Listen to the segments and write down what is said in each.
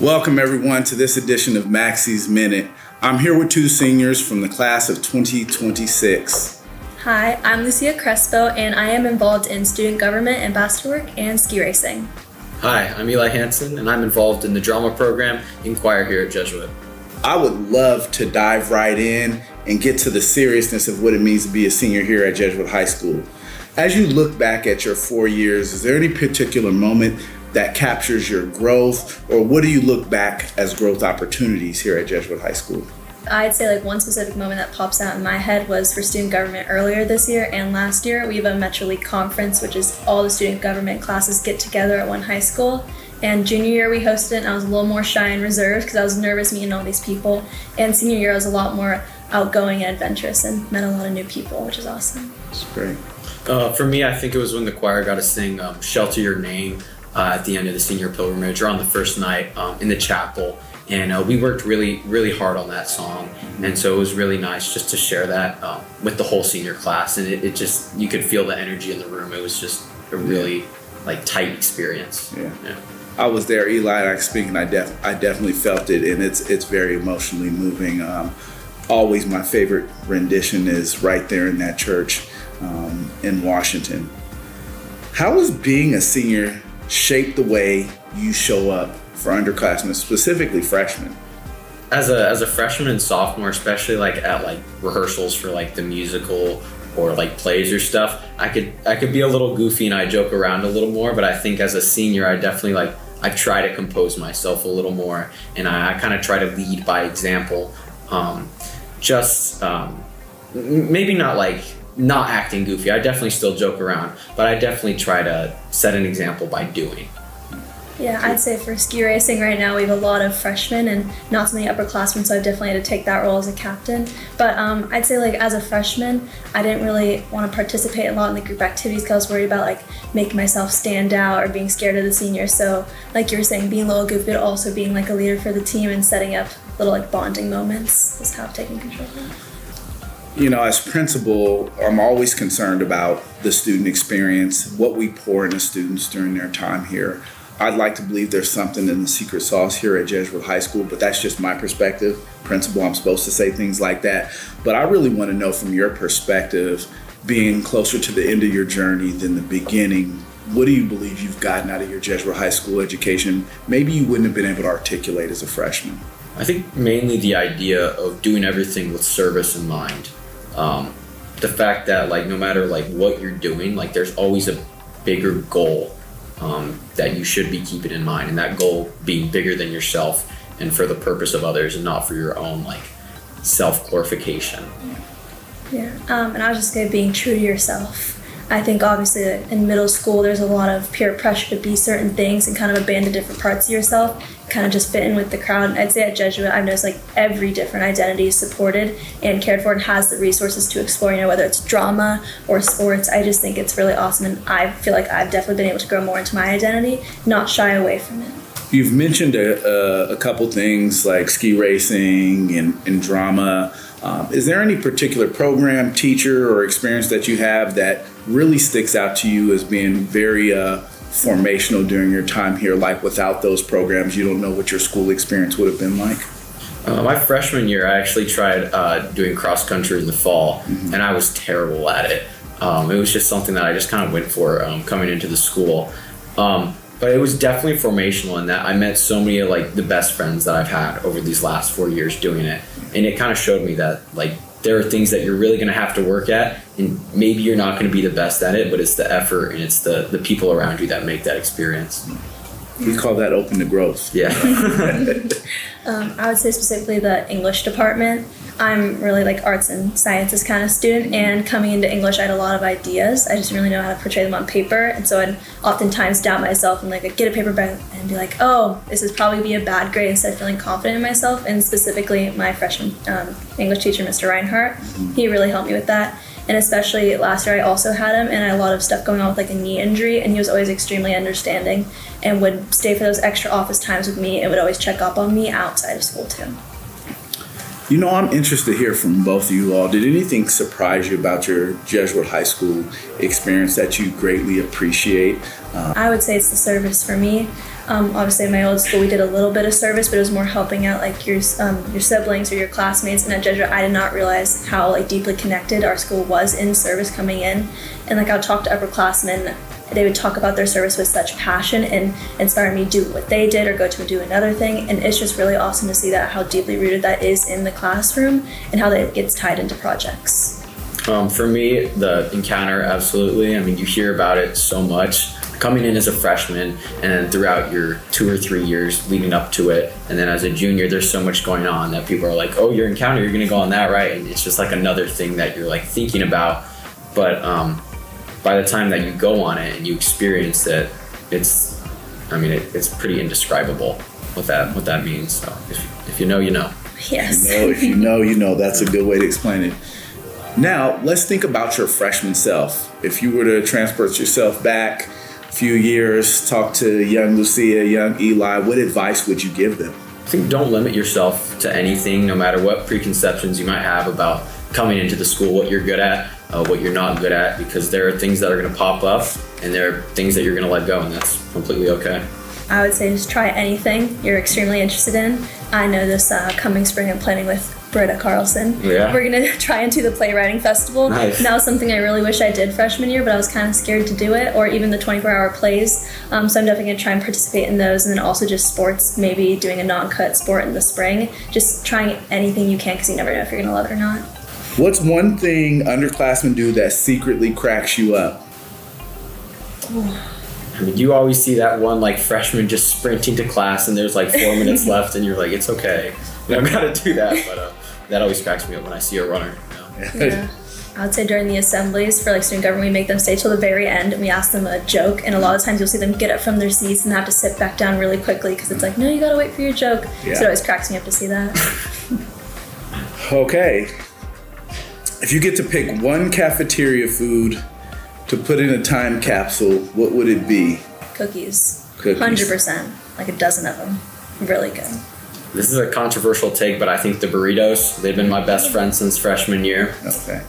Welcome everyone to this edition of Maxie's Minute. I'm here with two seniors from the class of 2026. Hi, I'm Lucia Crespo and I am involved in student government, ambassador work, and ski racing. Hi, I'm Eli Hansen and I'm involved in the drama program in choir here at Jesuit. I would love to dive right in and get to the seriousness of what it means to be a senior here at Jesuit High School. As you look back at your 4 years, is there any particular moment that captures your growth, or what do you look back as growth opportunities here at Jesuit High School? I'd say one specific moment that pops out in my head was for student government earlier this year and last year. We have a Metro League conference, which is all the student government classes get together at one high school. And junior year we hosted it and I was a little more shy and reserved because I was nervous meeting all these people. And senior year I was a lot more outgoing and adventurous and met a lot of new people, which is awesome. That's great. For me, I think it was when the choir got to sing Shelter Your Name at the end of the senior pilgrimage or on the first night in the chapel. And we worked really hard on that song. And so it was really nice just to share that with the whole senior class. And it just, you could feel the energy in the room. It was just a really tight experience. Yeah. I was there, Eli, I speak, and I definitely felt it, and it's very emotionally moving. Always my favorite rendition is right there in that church in Washington. How has being a senior shaped the way you show up for underclassmen, specifically freshmen? As a freshman and sophomore, especially at rehearsals for the musical or plays or stuff, I could be a little goofy and I joke around a little more. But I think as a senior, I definitely I try to compose myself a little more, and I kind of try to lead by example. Maybe not acting goofy. I definitely still joke around, but I definitely try to set an example by doing. Yeah, I'd say for ski racing right now we have a lot of freshmen and not so many upperclassmen, so I've definitely had to take that role as a captain. But I'd say as a freshman, I didn't really want to participate a lot in the group activities because I was worried about making myself stand out or being scared of the seniors. So like you were saying, being a little goofy, but also being a leader for the team and setting up little bonding moments is how I've taken control of that. You know, as principal, I'm always concerned about the student experience, what we pour into students during their time here. I'd like to believe there's something in the secret sauce here at Jesuit High School, but that's just my perspective. Principal, I'm supposed to say things like that. But I really want to know from your perspective, being closer to the end of your journey than the beginning, what do you believe you've gotten out of your Jesuit High School education maybe you wouldn't have been able to articulate as a freshman? I think mainly the idea of doing everything with service in mind. The fact that no matter what you're doing, there's always a bigger goal that you should be keeping in mind, and that goal being bigger than yourself and for the purpose of others and not for your own self-glorification. Yeah, and I was just being true to yourself. I think obviously in middle school there's a lot of peer pressure to be certain things and kind of abandon different parts of yourself, kind of just fit in with the crowd. And I'd say at Jesuit I've noticed every different identity is supported and cared for and has the resources to explore, whether it's drama or sports. I just think it's really awesome, and I feel like I've definitely been able to grow more into my identity, not shy away from it. You've mentioned a couple things like ski racing and drama. Is there any particular program, teacher, or experience that you have that really sticks out to you as being very formational during your time here? Without those programs, you don't know what your school experience would have been like? My freshman year, I actually tried doing cross country in the fall, and I was terrible at it. It was just something that I just kind of went for coming into the school. But it was definitely formational in that I met so many of the best friends that I've had over these last 4 years doing it. And it kind of showed me that there are things that you're really going to have to work at, and maybe you're not going to be the best at it, but it's the effort and it's the people around you that make that experience. We call that open to growth. Yeah. I would say specifically the English department. I'm really arts and sciences kind of student, and coming into English I had a lot of ideas. I just didn't really know how to portray them on paper, and so I'd oftentimes doubt myself and I'd get a paper back and be oh, this is probably be a bad grade, instead of feeling confident in myself. And specifically my freshman English teacher, Mr. Reinhardt, he really helped me with that. And especially last year I also had him, and I had a lot of stuff going on with a knee injury, and he was always extremely understanding and would stay for those extra office times with me and would always check up on me outside of school too. You know, I'm interested to hear from both of you all. Did anything surprise you about your Jesuit High School experience that you greatly appreciate? I would say it's the service for me. Obviously, in my old school, we did a little bit of service, but it was more helping out like your siblings or your classmates. And at Jesuit, I did not realize how like deeply connected our school was in service coming in. And like I would talk to upperclassmen, they would talk about their service with such passion and inspire me to do what they did or go to do another thing. And it's just really awesome to see that how deeply rooted that is in the classroom and how that gets tied into projects. For me, the encounter, absolutely. I mean, you hear about it so much. Coming in as a freshman and throughout your 2 or 3 years leading up to it, and then as a junior, there's so much going on that people are like, oh, your encounter, you're going to go on that, right? And it's just like another thing that you're like thinking about. But by the time that you go on it and you experience it, it's pretty indescribable what that means. So if you know, you know. Yes. If you know, you know. That's a good way to explain it. Now, let's think about your freshman self. If you were to transport yourself back a few years, talk to young Lucia, young Eli, what advice would you give them? I think don't limit yourself to anything, no matter what preconceptions you might have about coming into the school, what you're good at, what you're not good at, because there are things that are going to pop up and there are things that you're going to let go, and that's completely okay. I would say just try anything you're extremely interested in. I know this coming spring I'm planning with Britta Carlson. Yeah. We're going to try and do the playwriting festival. Nice. And that was something I really wish I did freshman year, but I was kind of scared to do it, or even the 24-hour plays. So I'm definitely going to try and participate in those, and then also just sports, maybe doing a non-cut sport in the spring. Just trying anything you can because you never know if you're going to love it or not. What's one thing underclassmen do that secretly cracks you up? I mean, you always see that one like freshman just sprinting to class and there's like 4 minutes left and you're like, it's okay. You don't gotta do that, but that always cracks me up when I see a runner. You know? Yeah. I would say during the assemblies for like student government, we make them stay till the very end and we ask them a joke, and a lot of times you'll see them get up from their seats and have to sit back down really quickly because it's like, no, you gotta wait for your joke. Yeah. So it always cracks me up to see that. Okay. If you get to pick one cafeteria food to put in a time capsule, what would it be? Cookies. Cookies. 100%. Like a dozen of them. Really good. This is a controversial take, but I think the burritos, they've been my best friend since freshman year. Okay.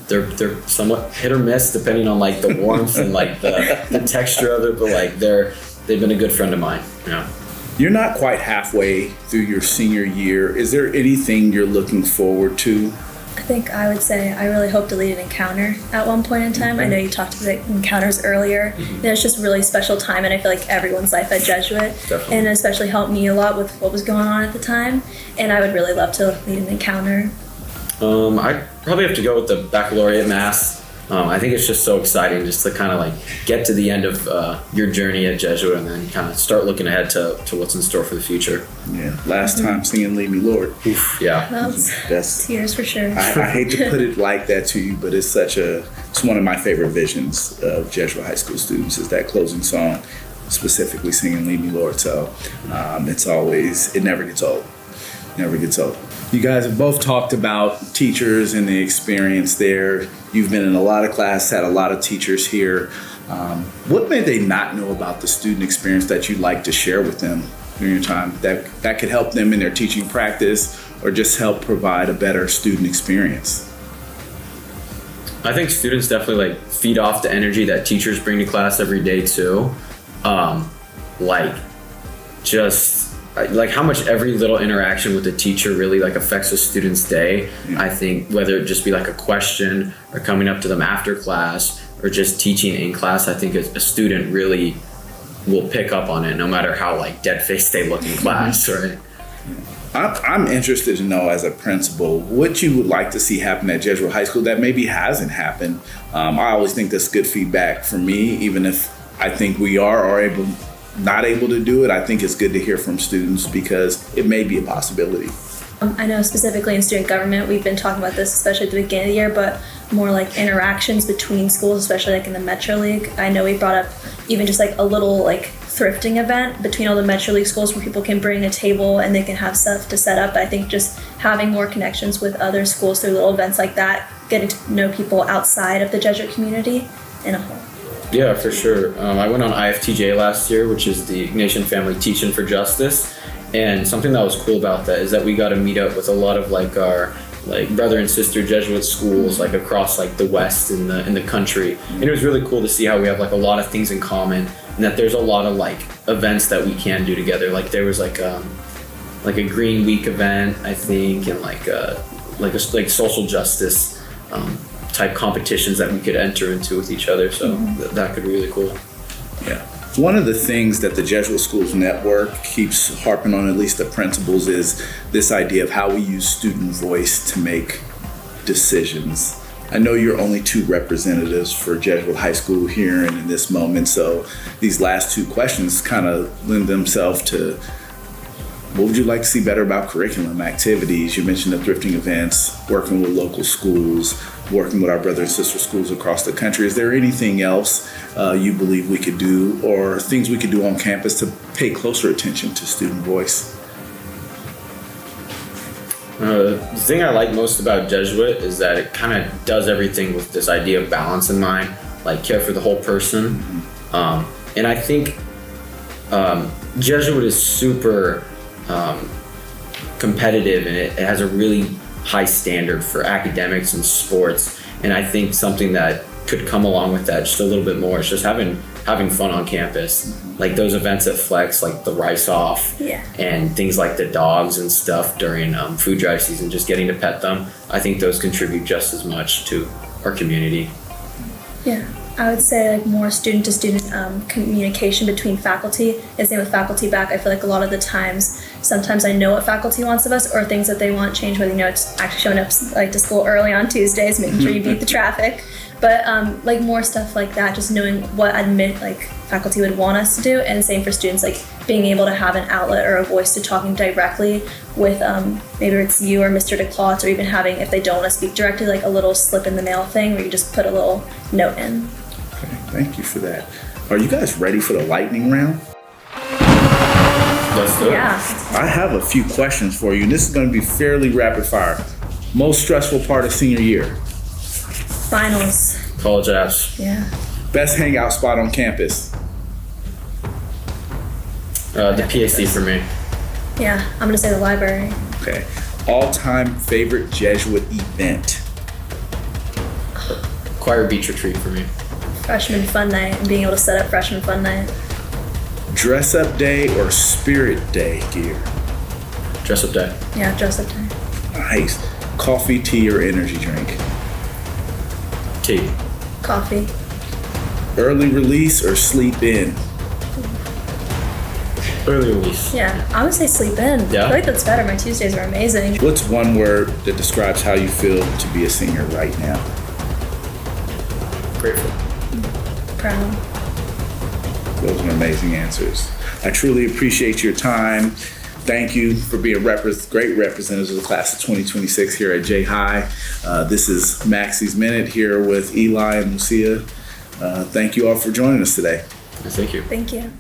They're somewhat hit or miss depending on like the warmth and like the texture of it, but like they've been a good friend of mine. Yeah. You're not quite halfway through your senior year. Is there anything you're looking forward to? I think I would say I really hope to lead an encounter at one point in time. I know you talked about encounters earlier. And it's just a really special time, and I feel like everyone's life at Jesuit. Definitely. And especially helped me a lot with what was going on at the time. And I would really love to lead an encounter. I probably have to go with the baccalaureate mass. I think it's just so exciting just to kind of like get to the end of your journey at Jesuit and then kind of start looking ahead to what's in store for the future. Yeah. Last time singing "Lead Me, Lord." Oof, yeah. That's Tears for sure. I hate to put it like that to you, but it's one of my favorite visions of Jesuit high school students is that closing song, specifically singing "Lead Me, Lord." So it never gets old. Never gets old. You guys have both talked about teachers and the experience there. You've been in a lot of classes, had a lot of teachers here. What may they not know about the student experience that you'd like to share with them during your time that could help them in their teaching practice or just help provide a better student experience? I think students definitely like feed off the energy that teachers bring to class every day too. Like how much every little interaction with the teacher really like affects a student's day. Yeah. I think whether it just be like a question or coming up to them after class or just teaching in class, I think a student really will pick up on it no matter how like dead-faced they look in class, right? I'm interested to know as a principal what you would like to see happen at Jesuit High School that maybe hasn't happened. I always think that's good feedback for me, even if I think we are not able to do it. I think it's good to hear from students because it may be a possibility. I know specifically in student government, we've been talking about this, especially at the beginning of the year, but more like interactions between schools, especially like in the Metro League. I know we brought up even just like a little like thrifting event between all the Metro League schools where people can bring a table and they can have stuff to set up. I think just having more connections with other schools through little events like that, getting to know people outside of the Jesuit community in a whole. Yeah, for sure. I went on IFTJ last year, which is the Ignatian Family Teaching for Justice, And something that was cool about that is that we got to meet up with a lot of like our like brother and sister Jesuit schools like across like the West in the country. And it was really cool to see how we have like a lot of things in common, and that there's a lot of like events that we can do together. Like there was like a Green Week event, I think, and like social justice type competitions that we could enter into with each other. So that could be really cool. Yeah. One of the things that the Jesuit Schools Network keeps harping on, at least the principals, is this idea of how we use student voice to make decisions. I know you're only 2 representatives for Jesuit High School here and in this moment, so these last 2 questions kind of lend themselves to what would you like to see better about curriculum, activities? You mentioned the thrifting events, working with local schools, working with our brother and sister schools across the country. Is there anything else you believe we could do, or things we could do on campus to pay closer attention to student voice? The thing I like most about Jesuit is that it kind of does everything with this idea of balance in mind, like care for the whole person. And I think Jesuit is super competitive, and it has a really high standard for academics and sports. And I think something that could come along with that just a little bit more is just having fun on campus. Like those events at Flex, like the rice off, and things like the dogs and stuff during food drive season, just getting to pet them. I think those contribute just as much to our community. Yeah, I would say like more student-to-student communication between faculty. And same with faculty back. I feel like a lot of the times, sometimes I know what faculty wants of us, or things that they want changed, whether it's actually showing up like to school early on Tuesdays, making sure you beat the traffic. But like more stuff like that, just knowing what faculty would want us to do, and same for students, like being able to have an outlet or a voice to talking directly with maybe it's you or Mr. DeClautz, or even having, if they don't want to speak directly, like a little slip in the mail thing where you just put a little note in. Okay, thank you for that. Are you guys ready for the lightning round? Let's do it. Yeah. I have a few questions for you, and this is going to be fairly rapid fire. Most stressful part of senior year? Finals. College apps. Yeah. Best hangout spot on campus? The PAC for me. Yeah, I'm gonna say the library. Okay. All-time favorite Jesuit event? Choir beach retreat for me. Freshman fun night, and being able to set up freshman fun night. Dress up day or spirit day gear? Dress up day. Yeah, dress up day. Nice. Coffee, tea, or energy drink? Tea. Coffee. Early release or sleep in? Early release. Yeah, I would say sleep in. Yeah? I feel like that's better. My Tuesdays are amazing. What's one word that describes how you feel to be a senior right now? Grateful. Proud. Those are amazing answers. I truly appreciate your time. Thank you for being great representatives of the class of 2026 here at J High. This is Maxie's Minute here with Eli and Lucia. Thank you all for joining us today. Thank you. Thank you.